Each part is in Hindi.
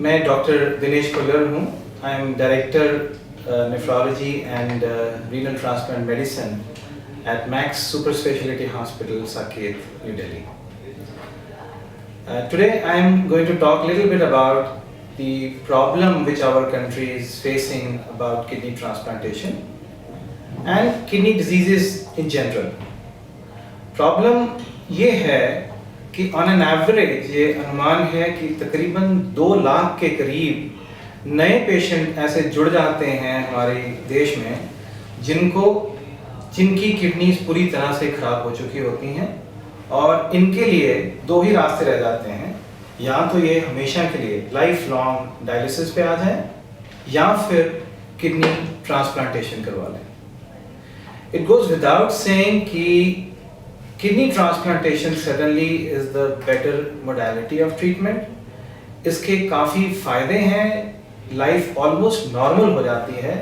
मैं डॉक्टर दिनेश कुल्लर हूँ। I am director nephrology and renal transplant medicine at Max Super Speciality Hospital, Saket, New Delhi. Today I am going to talk a little bit about the problem which our country is facing about kidney transplantation and kidney diseases in general. Problem ये है कि on an average ये अनुमान है कि तकरीबन 2 लाख के करीब नए पेशेंट ऐसे जुड़ जाते हैं हमारे देश में जिनकी किडनीज पूरी तरह से खराब हो चुकी होती हैं और इनके लिए 2 ही रास्ते रह जाते हैं। या तो ये हमेशा के लिए लाइफ लॉन्ग डायलिसिस पे आ जाए या फिर किडनी ट्रांसप्लांटेशन करवा लें। इट गोज विदाउट सेइंग कि kidney transplantation suddenly is the better modality of treatment. इसके काफ़ी फ़ायदे हैं, लाइफ ऑलमोस्ट नॉर्मल हो जाती है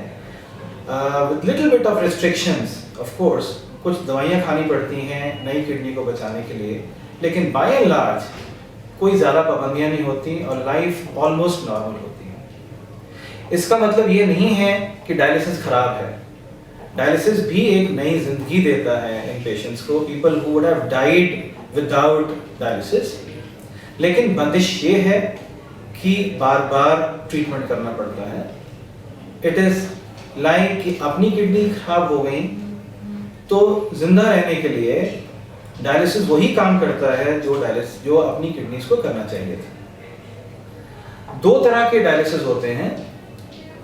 with little bit of restrictions of course। कुछ दवाइयाँ खानी पड़ती हैं नई किडनी को बचाने के लिए, लेकिन by and large कोई ज़्यादा पाबंदियाँ नहीं होती और लाइफ ऑलमोस्ट नॉर्मल होती है। इसका मतलब ये नहीं है कि डायलिसिस खराब है। डायलिसिस भी एक नई जिंदगी देता है इन पेशेंट्स को, people who would have died without dialysis. लेकिन बंदिश ये है कि बार बार ट्रीटमेंट करना पड़ता है। इट इज़ लाइक कि अपनी किडनी खराब हो गई तो जिंदा रहने के लिए डायलिसिस वही काम करता है जो अपनी किडनीज को करना चाहिए था। 2 तरह के डायलिसिस होते हैं,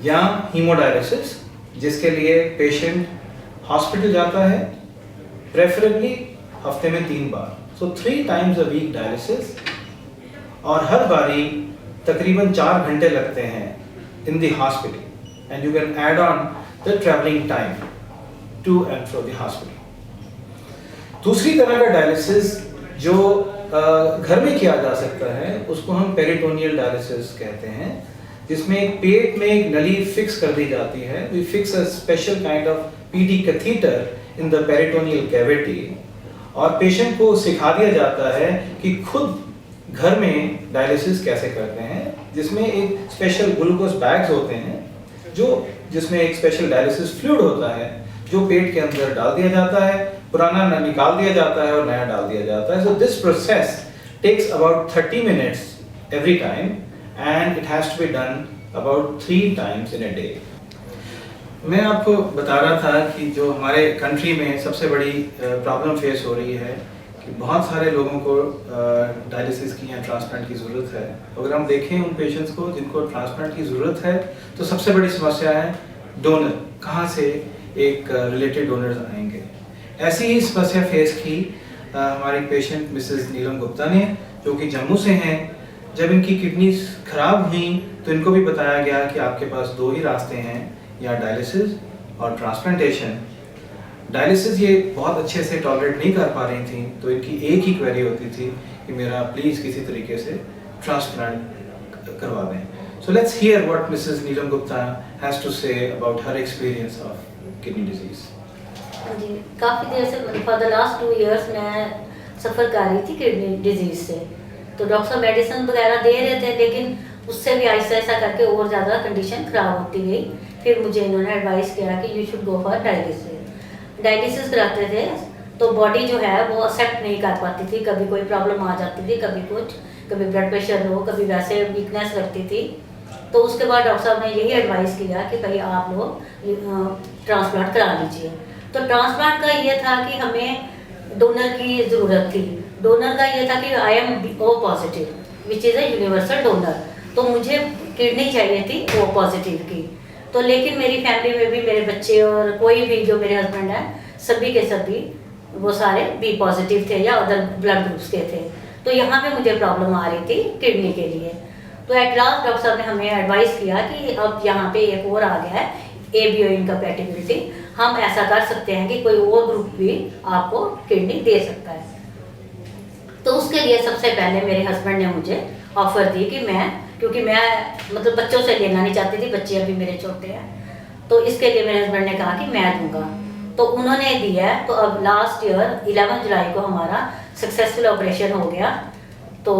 या हीमोडायलिसिस जिसके लिए पेशेंट हॉस्पिटल जाता है प्रेफरेबली हफ्ते में 3 बार, सो 3 times a week डायलिसिस, और हर बारी तकरीबन 4 घंटे लगते हैं in the hospital and you can add on the traveling time to and from the hospital। दूसरी तरह का डायलिसिस जो घर में किया जा सकता है उसको हम पेरिटोनियल डायलिसिस कहते हैं, जिसमें पेट में एक नली फिक्स कर दी जाती है। We fix a special kind of PD catheter in the peritoneal cavity और पेशेंट को सिखा दिया जाता है कि खुद घर में डायलिसिस कैसे करते हैं, जिसमें एक स्पेशल ग्लूकोज बैग्स होते हैं जिसमें एक स्पेशल डायलिसिस फ्लूइड होता है जो पेट के अंदर डाल दिया जाता है, पुराना निकाल दिया जाता है और नया डाल दिया जाता है। So this process takes about 30 minutes every time and it has to be done about 3 times in a day। मैं आपको बता रहा था कि जो हमारे कंट्री में सबसे बड़ी प्रॉब्लम फेस हो रही है कि बहुत सारे लोगों को डायलिसिस की या ट्रांसप्लांट की ज़रूरत है। अगर हम देखें उन पेशेंट्स को जिनको ट्रांसप्लांट की ज़रूरत है तो सबसे बड़ी समस्या है डोनर, कहाँ से एक रिलेटेड डोनर्स आएंगे। ऐसी ही समस्या फेस की हमारी पेशेंट मिसेस नीलम गुप्ता ने, जो कि जम्मू से हैं। जब इनकी किडनी ख़राब हुई तो इनको भी बताया गया कि आपके पास 2 ही रास्ते हैं, या डायलिसिस और ट्रांसप्लांटेशन। डायलिसिस ये बहुत अच्छे से टॉलरेट नहीं कर पा रही थी, तो इनकी एक ही क्वेरी होती थी कि मेरा प्लीज़ किसी तरीके से ट्रांसप्लांट करवा दें। So let's hear what Mrs Neelam Gupta has to say about her experience of kidney disease. जी, काफ़ी देर से फॉर द लास्ट 2 years मैं सफ़र कर रही थी किडनी डिजीज से। तो डॉक्टर मेडिसिन वगैरह दे रहे थे, लेकिन उससे भी ऐसा ऐसा करके और ज़्यादा कंडीशन ख़राब होती गई। फिर मुझे इन्होंने एडवाइस किया कि you should go for dialysis कराते थे तो बॉडी जो है वो एक्सेप्ट नहीं कर पाती थी। कभी कोई प्रॉब्लम आ जाती थी, कभी कुछ, कभी ब्लड प्रेशर हो, कभी वैसे वीकनेस लगती थी। तो उसके बाद डॉक्टर साहब ने यही एडवाइस किया कि भाई आप लोग ट्रांसप्लांट करा लीजिए। तो ट्रांसप्लांट का ये था कि हमें डोनर की ज़रूरत थी। डोनर का ये था कि I am O positive which is a universal donor, तो मुझे किडनी चाहिए थी ओ पॉजिटिव की। तो लेकिन मेरी फैमिली में भी मेरे बच्चे और कोई भी जो मेरे हस्बैंड हैं सभी के सभी वो सारे बी पॉजिटिव थे या अदर ब्लड ग्रुप्स के थे। तो यहाँ पे मुझे प्रॉब्लम आ रही थी किडनी के लिए। तो एट लास्ट डॉक्टर साहब ने हमें एडवाइस किया कि अब यहाँ पे एक और आ गया है ABO इनकम्पैटिबिलिटी, हम ऐसा कर सकते हैं कि कोई और ग्रुप भी आपको किडनी दे सकता है। तो उसके लिए सबसे पहले मेरे हस्बैंड ने मुझे ऑफ़र दी कि क्योंकि मैं मतलब बच्चों से लेना नहीं चाहती थी, बच्चे अभी मेरे छोटे हैं, तो इसके लिए मेरे हस्बैंड ने कहा कि मैं दूंगा। तो उन्होंने दिया है। तो अब लास्ट ईयर 11 जुलाई को हमारा सक्सेसफुल ऑपरेशन हो गया। तो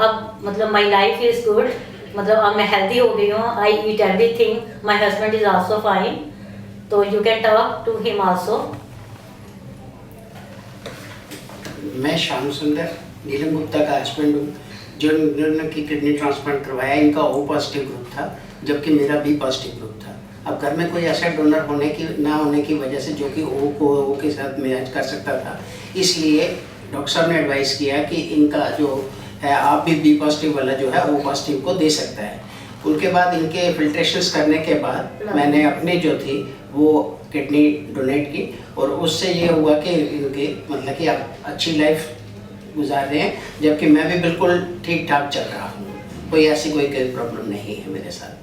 अब मतलब माई लाइफ इज़ गुड मतलब अब मैं हेल्दी हो गई हूँ, I eat everything, my husband is also fine, तो you can talk to him also. मैं श्याम सुंदर नीलम गुप्ता का हस्बैंड हूँ। जो की किडनी ट्रांसप्लांट करवाया, इनका O पॉजिटिव ग्रुप था, जबकि मेरा B पॉजिटिव ग्रुप था। अब घर में कोई ऐसा डोनर ना होने की वजह से जो कि O को O के साथ मैच कर सकता था, इसलिए डॉक्टर साहब ने एडवाइस किया कि इनका जो है आप भी B पॉजिटिव वाला जो है O पॉजिटिव को दे सकता है। उनके बाद इनके फिल्ट्रेशंस करने के बाद मैंने अपने जो थी वो किडनी डोनेट की, और उससे ये हुआ कि इनके मतलब कि आप अच्छी लाइफ गुजार रहे हैं, जबकि मैं भी बिल्कुल ठीक ठाक चल रहा हूँ। कोई ऐसी कोई प्रॉब्लम नहीं है मेरे साथ।